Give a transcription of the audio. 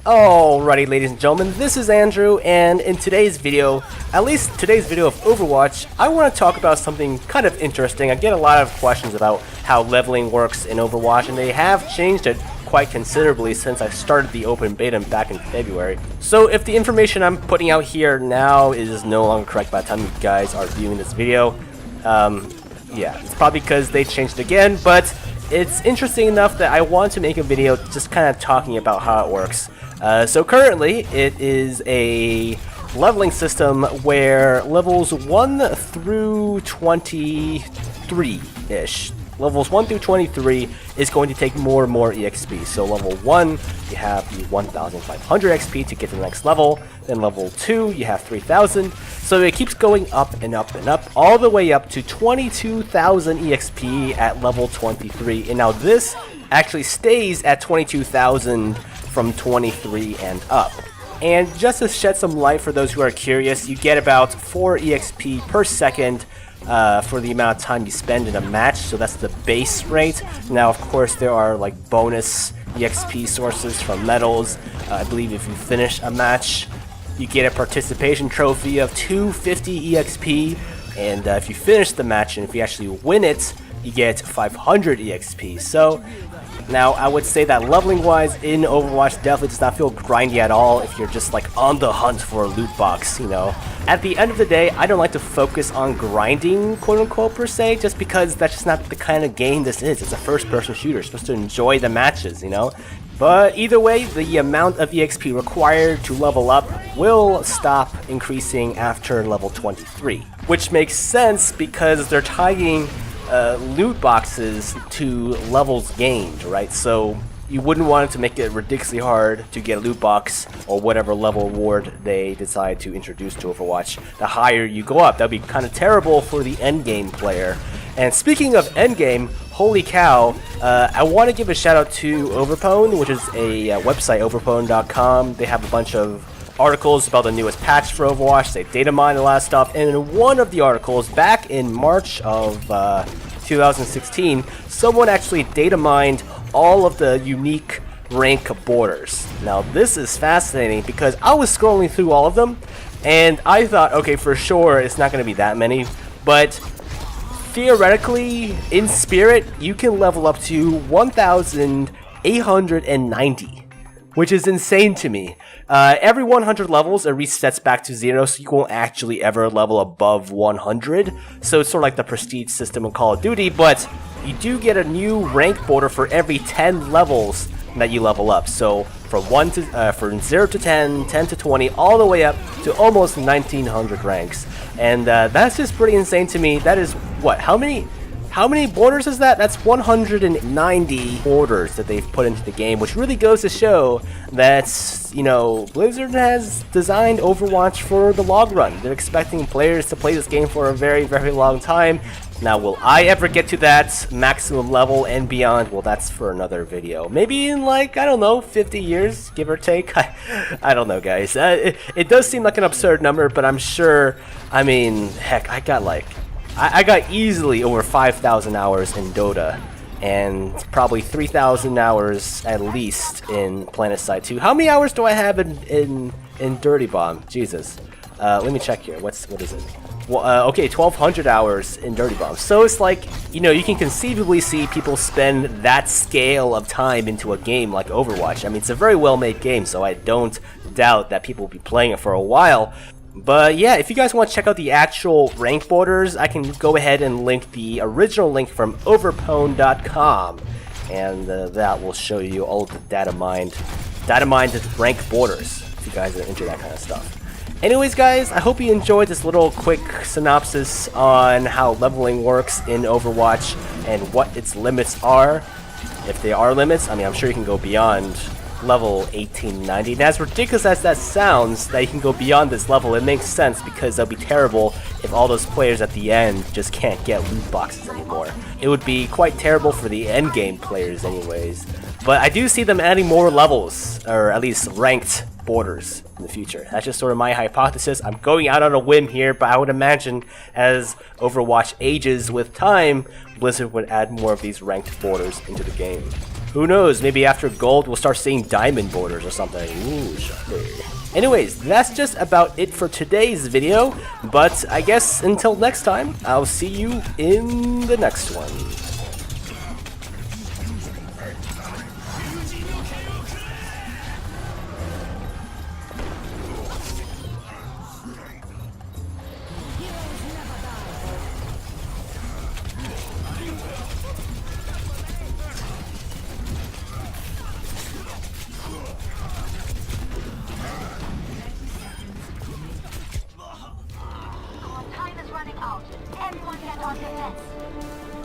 Alrighty, ladies and gentlemen, this is Andrew, and in today's video, at least today's video of Overwatch, I want to talk about something kind of interesting. I get a lot of questions about how leveling works in Overwatch, and they have changed it quite considerably since I started the open beta back in February. So if the information I'm putting out here now is no longer correct by the time you guys are viewing this video, yeah, it's probably because they changed it again, but it's interesting enough that I want to make a video just kind of talking about how it works. So currently, it is a leveling system where levels 1 through 23-ish, levels 1 through 23 is going to take more and more EXP. So level 1, you have the 1,500 XP to get to the next level. Then level 2, you have 3,000. So it keeps going up and up and up, all the way up to 22,000 EXP at level 23. And now this actually stays at 22,000 from 23 and up. And just to shed some light for those who are curious, you get about 4 EXP per second for the amount of time you spend in a match, so that's the base rate. Now of course there are like bonus EXP sources from medals. I believe if you finish a match you get a participation trophy of 250 EXP, and if you finish the match and if you actually win it, you get 500 EXP. So now I would say that leveling wise in Overwatch definitely does not feel grindy at all if you're just like on the hunt for a loot box, you know. At the end of the day, I don't like to focus on grinding, quote unquote, per se, just because that's just not the kind of game this is. It's a first person shooter, you're supposed to enjoy the matches, you know. But either way, the amount of EXP required to level up will stop increasing after level 23. Which makes sense because they're tying loot boxes to levels gained, right? So you wouldn't want it to make it ridiculously hard to get a loot box or whatever level reward they decide to introduce to Overwatch. The higher you go up, that'd be kind of terrible for the endgame player. And speaking of endgame, holy cow, I want to give a shout out to Overpwn, which is a website, overpwn.com. They have a bunch of articles about the newest patch for Overwatch. They data mine a lot of stuff, and in one of the articles back in March of 2016, someone actually data mined all of the unique rank borders. Now this is fascinating because I was scrolling through all of them and I thought, okay, for sure it's not going to be that many, but theoretically in Spirit you can level up to 1,890. Which is insane to me. Every 100 levels, it resets back to 0, so you won't actually ever level above 100. So it's sort of like the prestige system in Call of Duty, but you do get a new rank border for every 10 levels that you level up. So from 0 to 10, 10 to 20, all the way up to almost 1,900 ranks. And that's just pretty insane to me. That is, what, how many borders is that? That's 190 borders that they've put into the game, which really goes to show that, you know, Blizzard has designed Overwatch for the long run. They're expecting players to play this game for a very, very long time. Now, will I ever get to that maximum level and beyond? Well, that's for another video. Maybe in, like, I don't know, 50 years, give or take. I don't know, guys. It does seem like an absurd number, but I'm sure, I mean, heck, I got easily over 5,000 hours in Dota, and probably 3,000 hours at least in PlanetSide 2. How many hours do I have in Dirty Bomb? Jesus. Let me check here. What is it? Well, okay, 1,200 hours in Dirty Bomb. So it's like, you know, you can conceivably see people spend that scale of time into a game like Overwatch. I mean, it's a very well-made game, so I don't doubt that people will be playing it for a while. But yeah, if you guys want to check out the actual rank borders, I can go ahead and link the original link from overpwn.com, and that will show you all of the data mined rank borders if you guys are into that kind of stuff. Anyways, guys, I hope you enjoyed this little quick synopsis on how leveling works in Overwatch and what its limits are. If they are limits, I mean, I'm sure you can go beyond level 1890. And as ridiculous as that sounds, that you can go beyond this level, it makes sense because that'll be terrible if all those players at the end just can't get loot boxes anymore. It would be quite terrible for the endgame players anyways. But I do see them adding more levels, or at least ranked borders in the future. That's just sort of my hypothesis. I'm going out on a whim here, but I would imagine as Overwatch ages with time, Blizzard would add more of these ranked borders into the game. Who knows, maybe after Gold we'll start seeing Diamond borders or something. Ooh, shocking. Anyways, that's just about it for today's video, but I guess until next time, I'll see you in the next one. Time is running out. Everyone get on defense.